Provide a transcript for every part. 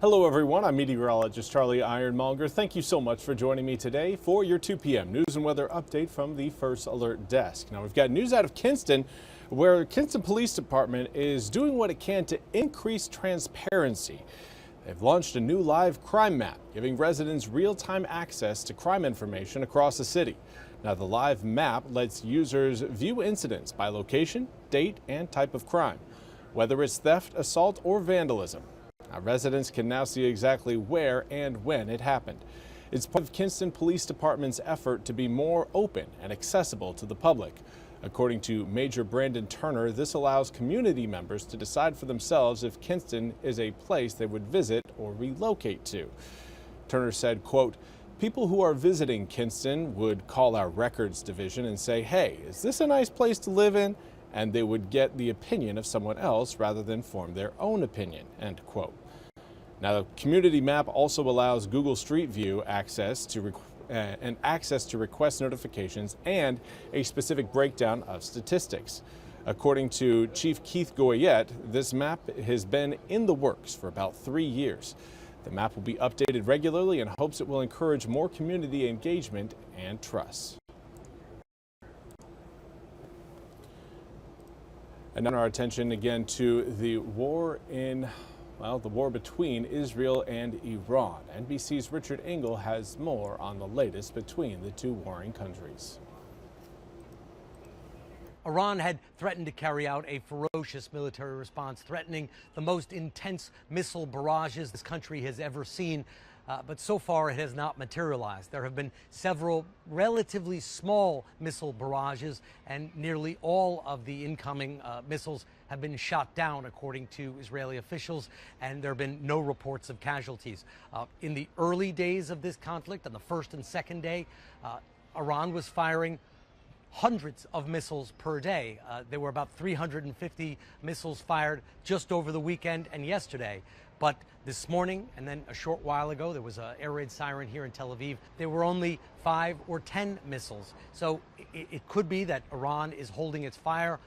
Hello everyone, I'm meteorologist Charlie Ironmonger. Thank you so much for joining me today for your 2 p.m. news and weather update from the First Alert Desk. Now we've got news out of Kinston, where Kinston Police Department is doing what it can to increase transparency. They've launched a new live crime map, giving residents real-time access to crime information across the city. Now the live map lets users view incidents by location, date, and type of crime, whether it's theft, assault, or vandalism. Now, residents can now see exactly where and when it happened. It's part of Kinston Police Department's effort to be more open and accessible to the public. According to Major Brandon Turner, this allows community members to decide for themselves if Kinston is a place they would visit or relocate to. Turner said, quote, "People who are visiting Kinston would call our records division and say, hey, is this a nice place to live in? And they would get the opinion of someone else rather than form their own opinion," end quote. Now, the community map also allows Google Street View access to request notifications and a specific breakdown of statistics. According to Chief Keith Goyette, this map has been in the works for about 3 years. The map will be updated regularly and hopes it will encourage more community engagement and trust. And now our attention again to the war between Israel and Iran. NBC's Richard Engel has more on the latest between the two warring countries. Iran had threatened to carry out a ferocious military response, threatening the most intense missile barrages this country has ever seen. But so far it has not materialized. There have been several relatively small missile barrages, and nearly all of the incoming missiles have been shot down, according to Israeli officials, and there have been no reports of casualties. In the early days of this conflict, on the first and second day, Iran was firing hundreds of missiles per day. There were about 350 missiles fired just over the weekend and yesterday. But this morning, and then a short while ago, there was an air raid siren here in Tel Aviv. There were only 5 or 10 missiles. So it could be that Iran is holding its fire,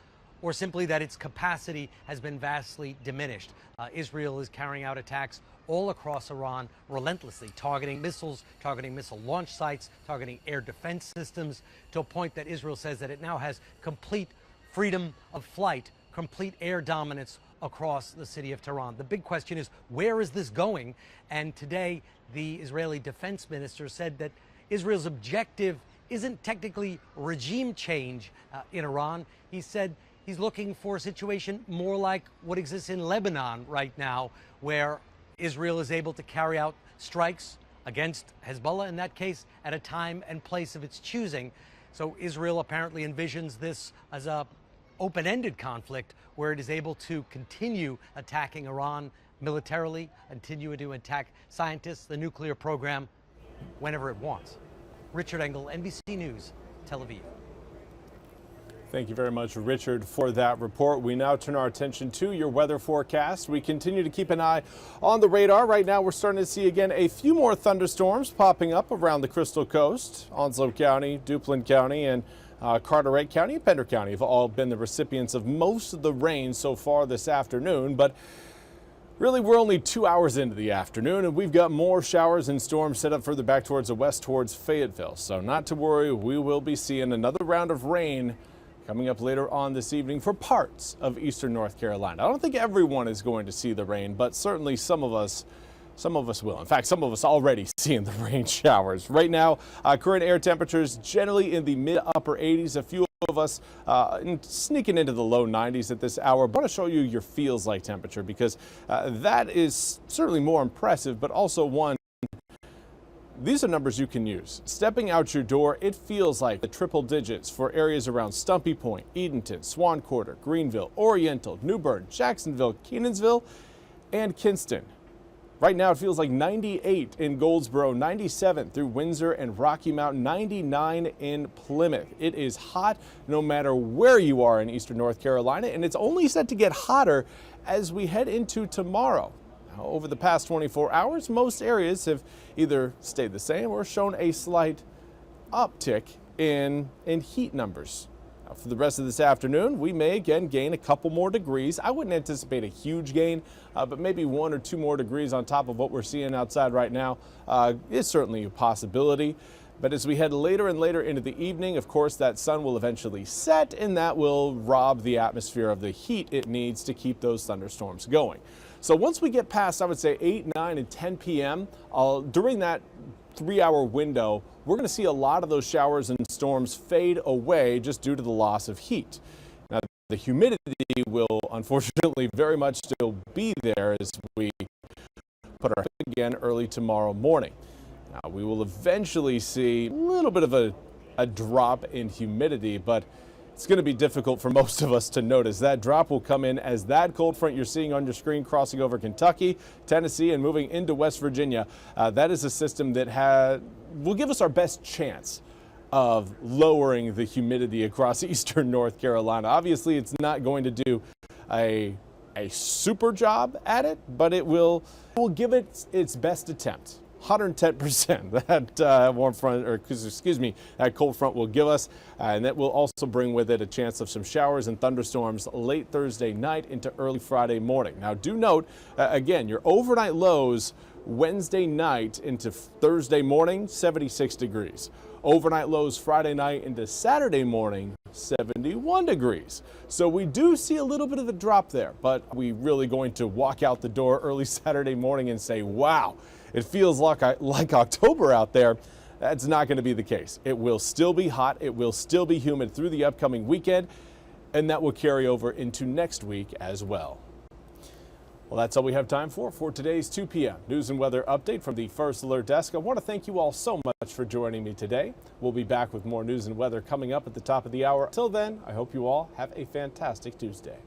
or simply that its capacity has been vastly diminished. Israel is carrying out attacks all across Iran relentlessly, targeting missiles, targeting missile launch sites, targeting air defense systems, to a point that Israel says that it now has complete freedom of flight, complete air dominance across the city of Tehran. The big question is, where is this going? And today, the Israeli defense minister said that Israel's objective isn't technically regime change in Iran. He said he's looking for a situation more like what exists in Lebanon right now, where Israel is able to carry out strikes against Hezbollah, in that case, at a time and place of its choosing. So Israel apparently envisions this as a open-ended conflict where it is able to continue attacking Iran militarily, continue to attack scientists, the nuclear program, whenever it wants. Richard Engel, NBC News, Tel Aviv. Thank you very much, Richard, for that report. We now turn our attention to your weather forecast. We continue to keep an eye on the radar. Right now, we're starting to see again a few more thunderstorms popping up around the Crystal Coast. Onslow County, Duplin County, and Carteret County and Pender County have all been the recipients of most of the rain so far this afternoon. But really, we're only 2 hours into the afternoon, and we've got more showers and storms set up further back towards the west, towards Fayetteville. So not to worry, we will be seeing another round of rain coming up later on this evening for parts of eastern North Carolina. I don't think everyone is going to see the rain, but certainly some of us will. In fact, some of us already seeing the rain showers. Right now, current air temperatures generally in the mid-upper 80s. A few of us sneaking into the low 90s at this hour. But I want to show you your feels like temperature, because that is certainly more impressive, but also one. These are numbers you can use. Stepping out your door, it feels like the triple digits for areas around Stumpy Point, Edenton, Swan Quarter, Greenville, Oriental, New Bern, Jacksonville, Kenansville, and Kinston. Right now, it feels like 98 in Goldsboro, 97 through Windsor and Rocky Mount, 99 in Plymouth. It is hot no matter where you are in eastern North Carolina, and it's only set to get hotter as we head into tomorrow. Over the past 24 hours, most areas have either stayed the same or shown a slight uptick in heat numbers. Now, for the rest of this afternoon, we may again gain a couple more degrees. I wouldn't anticipate a huge gain, but maybe 1 or 2 more degrees on top of what we're seeing outside right now is certainly a possibility. But as we head later and later into the evening, of course, that sun will eventually set, and that will rob the atmosphere of the heat it needs to keep those thunderstorms going. So once we get past, I would say 8, 9, and 10 p.m., during that 3-hour window, we're going to see a lot of those showers and storms fade away just due to the loss of heat. Now, the humidity will unfortunately very much still be there as we put our again early tomorrow morning. Now, we will eventually see a little bit of a drop in humidity, but it's going to be difficult for most of us to notice. That drop will come in as that cold front you're seeing on your screen crossing over Kentucky, Tennessee, and moving into West Virginia. That is a system that will give us our best chance of lowering the humidity across eastern North Carolina. Obviously, it's not going to do a super job at it, but it will give it its best attempt. 110% that warm front, or excuse me, that cold front will give us, and that will also bring with it a chance of some showers and thunderstorms late Thursday night into early Friday morning. Now, do note, again, your overnight lows Wednesday night into Thursday morning, 76 degrees. Overnight lows Friday night into Saturday morning, 71 degrees. So we do see a little bit of a drop there, but are we really going to walk out the door early Saturday morning and say, wow, it feels like October out there? That's not going to be the case. It will still be hot. It will still be humid through the upcoming weekend, and that will carry over into next week as well. Well, that's all we have time for today's 2 p.m. news and weather update from the First Alert Desk. I want to thank you all so much for joining me today. We'll be back with more news and weather coming up at the top of the hour. Till then, I hope you all have a fantastic Tuesday.